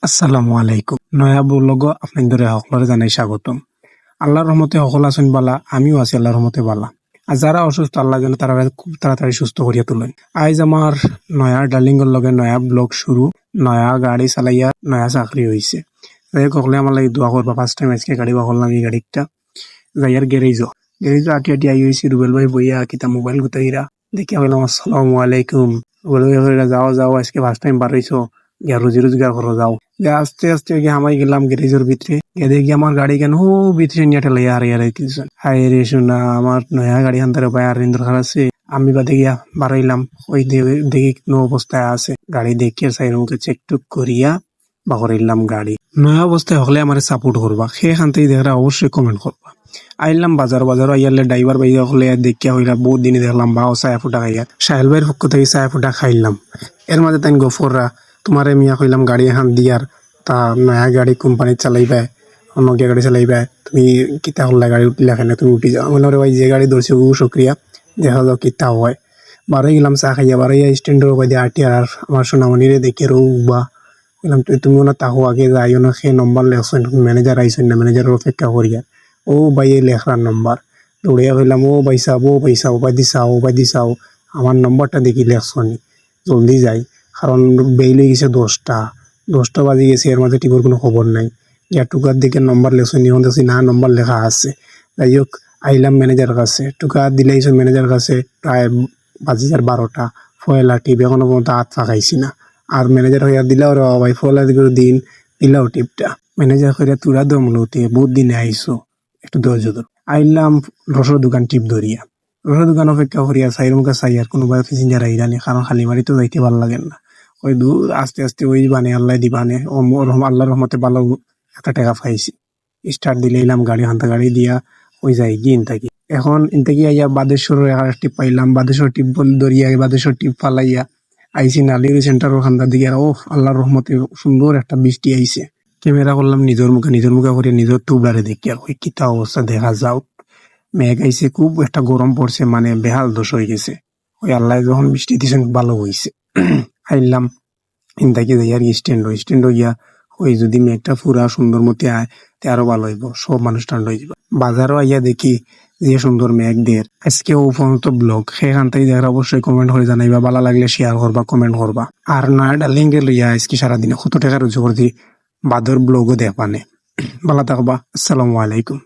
আসসালামু আলাইকুম। নয়া ব্লগ আপনাদের সকলরে জানাই স্বাগতম। আল্লাহর রহমতে সকল আছেন বালা, আমিও আছি আল্লাহর রহমতে বালা। আর যারা অসুস্থ আল্লাহ যেন তারা খুব তাড়াতাড়ি সুস্থ করিয়া তুলেন। আজ আমার নয়া ডার্লিংয়ের লগে নয়া ব্লগ শুরু, নয়া গাড়ি চালাইয়া নয়া চাকরি হয়েছে। যাই সকলে আমার লাগে দোয়া করবা। ফার্স্ট টাইম আজকে গাড়ি বাকলাম এই গাড়িটা যাইয়ার গ্যারেজও আটি আটি আই হয়েছি। রুবেল ভাই বইয়া কিতা মোবাইল গুতাইরা দেখি বললাম আসসালামু আলাইকুম। রুবেল ভাই বললা যাও যাও আজকে ফার্স্ট টাইম বার হইছো, গিয়া রুজি রোজগার করো যাও। আস্তে আস্তে গিয়ে আমায় গেলাম গ্যারেজের ভিতরে, গিয়ে দেখি আমার গাড়ি কেন ও ভিতরে নিয়ে ঠেলাইয়া আর কিছু হাই রে শোনা আমার নয়া গাড়ি আনতে পায় আর দরকার আছে। আমি বাদে গিয়া বাড়াইলাম ওই দেখি কোনো অবস্থায় আছে। গাড়ি দেখিয়ে সাইড মুখে চেক টুক করিয়া বাকরাইলাম গাড়ি। নয়া অবস্থায় হলে আমার সাপোর্ট করবা, সেখান থেকে দেখরা অবশ্যই কমেন্ট করবা। আইলাম বাজার আইয়ালে ড্রাইভার ভাই হলে দেখিয়া হইলা বহুত দিনে দেখলাম বাও চায়া ফুটা খাইয়া সাহেল ভাইয়ের পক্ষ থেকে চায়া ফুটা খাইলাম। এর মাঝে তাই গফররা তোমারে মিয়া কইলাম গাড়ি এখন দিয়ার তা নয়া গাড়ি কোম্পানি চালাইবে, অন্য গাড়ি চালাইবে, তুমি কিতা হল্লা গাড়ি উঠলে এখানে তুমি উঠি যাও। বললাম রে ভাই যে গাড়ি ধরছে ও সক্রিয়া, দেখা যাও কিতা হয়। বারোই গেলাম চা খাইয়া, বারোইয়া স্ট্যান্ডের ওপাই দিয়ে আটি আর আমার সোনামণিরে দেখে রো বা বললাম তুমি না তাহো আগে যাইও না, সে নম্বর লেখছেন ম্যানেজার আইসেন না, ম্যানেজারের অপেক্ষা করিয়া। ও ভাই এই লেখার নম্বর দৌড়িয়া কইলাম ও পয়সা ও পাই দিছাও আমার নম্বরটা দেখি লেখছনি, জলদি যাই। কারণ বেইল হয়ে গেছে 10টা বাজে গেছে, এর মাঝে টিপোর কোনো খবর নাই। ইয়া টুকার দিকে নম্বর লেখছনি, এখন দেখছি না নম্বর লেখা আছে। যাই হোক আইলাম ম্যানেজারের কাছে, টুকা দিলাইছো ম্যানেজারের কাছে প্রায় বাজি 12টা। ফয়লা টিপ এখনো পর্যন্ত হাত ফাঁকাইছি না। আর ম্যানেজার হইয়া দিলাও রে ভাই ফয়লা দিন দিলাও টিপটা। ম্যানেজার হইয়া তুরা দমলতে বহুত দিনে আইসো, একটু ধৈর্য ধর। আইলাম রসের দোকান টিপ ধরিয়া, রসের দোকান অপেক্ষা করিয়া সাইয়ের মুখে চাই আর কোনো প্যাসেঞ্জার আইরানি, কারণ খালি মারি তো যাইতে ভালো লাগে না। ওই দূর আস্তে আস্তে ওই বানে আল্লাহ দিবানে ও আল্লাহর রহমতে ভালো একটা টাকা পাইছি। স্টার্ট দিলে এলাম গাড়ি, হান্তা গাড়ি দিয়া ওই যাই গিয়ে থাকি। এখন ইনতাকি আইয়া বাদেশ্বরের একটা টিপ পাইলাম, বাদেশ্বর টিপ ধরিয়া বাদেশ্বর টিপ ফালাইয়া আইসি নালির সেন্টারের খান্দার দিকে। ও আল্লাহর রহমতে সুন্দর একটা বৃষ্টি আইছে। ক্যামেরা করলাম নিজের মুখে করিয়া নিজের টুবলারে দেখি আর ওই কিতা অবস্থা দেখা যাও। মেঘ আইছে, খুব একটা গরম পড়ছে, মানে বেহাল দোষ হয়ে গেছে। ওই আল্লাহ যখন বৃষ্টি দিয়েছেন ভালো হয়েছে। আইলাম ইনতাকি যাই আর স্ট্যান্ড গিয়া ওই যদি মেঘটা পুরা সুন্দর মতে আয় তে আরো ভালো হইব, সব মানুষ ঠান্ডা হয়ে যাবে। বাজারও আইয়া দেখি যে সুন্দর মেঘ দের। আজকে ও পর্যন্ত ব্লগ, সেখান থেকে দেখার অবশ্যই কমেন্ট করে জানাইবা, ভালো লাগলে শেয়ার করবা, কমেন্ট করবা। আর নয়া ডার্লিং কে লইয়া আজকে সারাদিনে কত টাকা রোজ করছি বাদর ব্লগও দেখবানে। ভালো থাকবা, আসসালামু আলাইকুম।